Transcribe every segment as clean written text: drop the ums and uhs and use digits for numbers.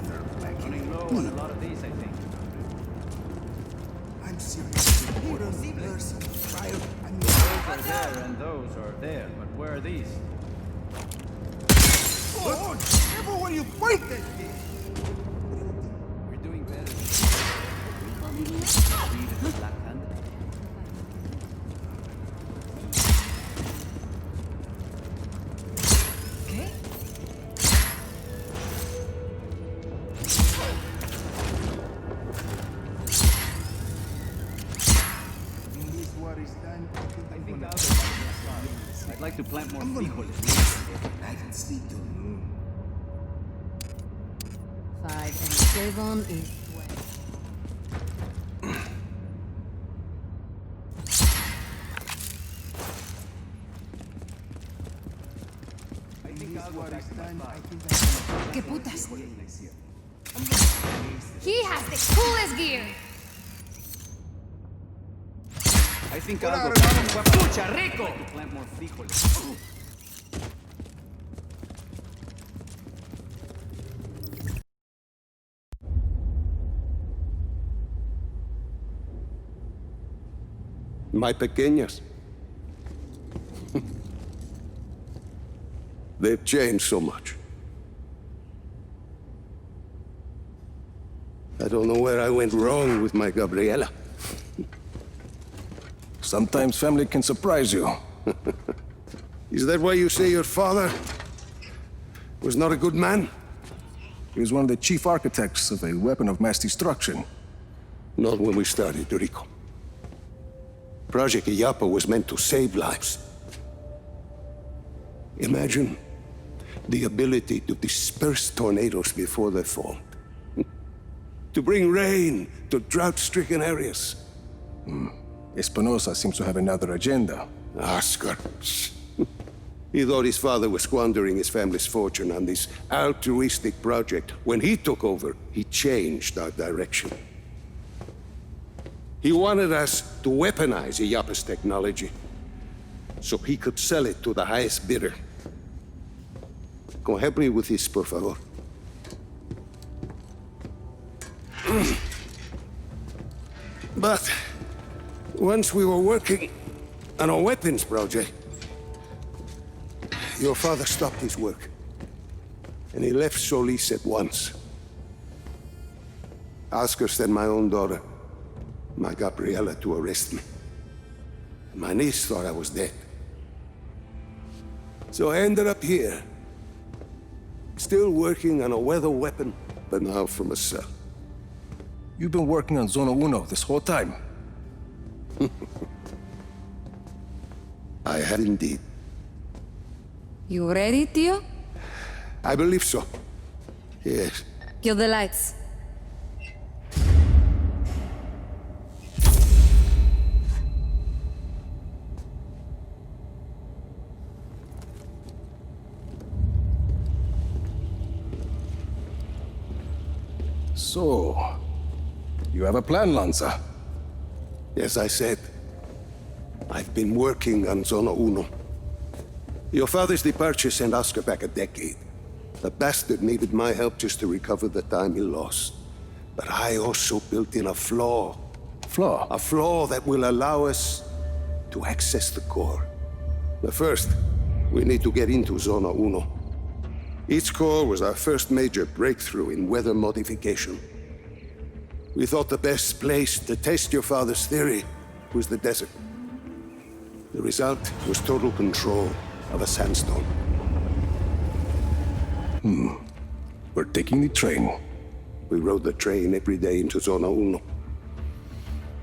Running low on a lot of these, I think. I'm serious. Person, child, Those are there and those are there, but where are these? oh, everywhere you point that thing. We're doing better. Read the Black Hand. ¿Qué? When this war is done, I think gonna... I'd like to plant more I'm gonna frijoles. I can sleep till noon. 5 and 7 is 12. I think This I'll go war back is to my done, I farm. think I'm ¿Qué putas? gonna... He has the coolest gear! I think I'll go back to my ¡Pucha, rico! To plant more frijoles. My pequeñas. They've changed so much. I don't know where I went wrong with my Gabriela. Sometimes family can surprise you. Is that why you say your father was not a good man? He was one of the chief architects of a weapon of mass destruction. Not when we started, Rico. Project Iyapa was meant to save lives. Imagine the ability to disperse tornadoes before they formed. To bring rain to drought-stricken areas. Espinosa seems to have another agenda. Oscar. He thought his father was squandering his family's fortune on this altruistic project. When he took over, he changed our direction. He wanted us to weaponize Iyapa's technology so he could sell it to the highest bidder. Go help me with this, por favor. But once we were working on a weapons project, your father stopped his work, and he left Solis at once. Oscar sent my own daughter, my Gabriela, to arrest me. My niece thought I was dead. So I ended up here, still working on a weather weapon, but now from a cell. You've been working on Zona Uno this whole time. I had indeed. You ready, Tio? I believe so. Yes. Kill the lights. So, you have a plan, Lanza. As I said, I've been working on Zona Uno. Your father's departure sent Oscar back a decade. The bastard needed my help just to recover the time he lost. But I also built in a flaw. Flaw? A flaw that will allow us to access the core. But first, we need to get into Zona Uno. Its core was our first major breakthrough in weather modification. We thought the best place to test your father's theory was the desert. The result was total control of a sandstorm. We're taking the train. We rode the train every day into Zona Uno.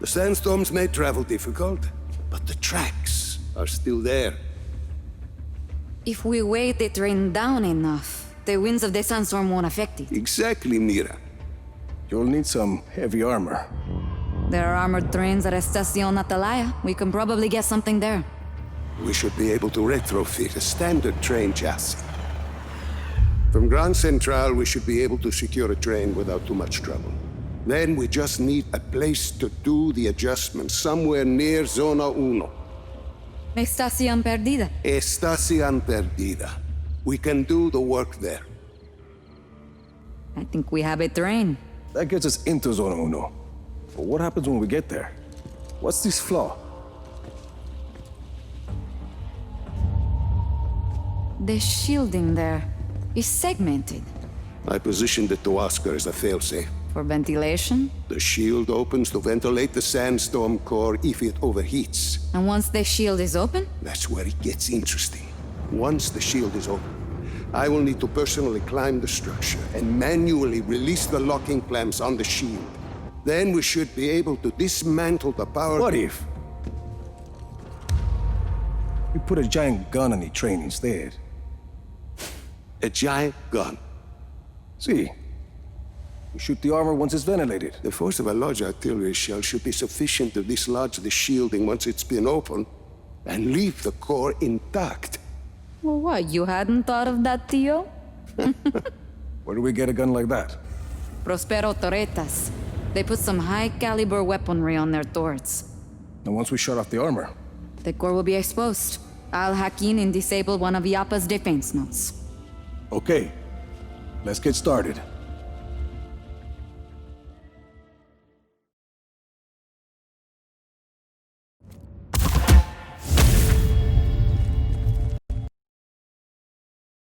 The sandstorms made travel difficult, but the tracks are still there. If we weight the train down enough, the winds of the sandstorm won't affect it. Exactly, Mira. You'll need some heavy armor. There are armored trains at Estacion Atalaya. We can probably get something there. We should be able to retrofit a standard train chassis. From Grand Central, we should be able to secure a train without too much trouble. Then we just need a place to do the adjustments, somewhere near Zona Uno. Estacion Perdida. Estación Perdida. We can do the work there. I think we have a train. That gets us into Zona Uno. But what happens when we get there? What's this flaw? The shielding there is segmented. I positioned the Tuasker as a failsafe. For ventilation? The shield opens to ventilate the sandstorm core if it overheats. And once the shield is open? That's where it gets interesting. Once the shield is open, I will need to personally climb the structure and manually release the locking clamps on the shield. Then we should be able to dismantle the power... What if we put a giant gun on the train instead? A giant gun. See, we shoot the armor once it's ventilated. The force of a large artillery shell should be sufficient to dislodge the shielding once it's been opened and leave the core intact. Well, what, you hadn't thought of that, Tio? Where do we get a gun like that? Prospero Torretas. They put some high-caliber weaponry on their turrets. And once we shut off the armor, The core will be exposed. I'll hack in and disable one of Yappa's defense nodes. okay, let's get started.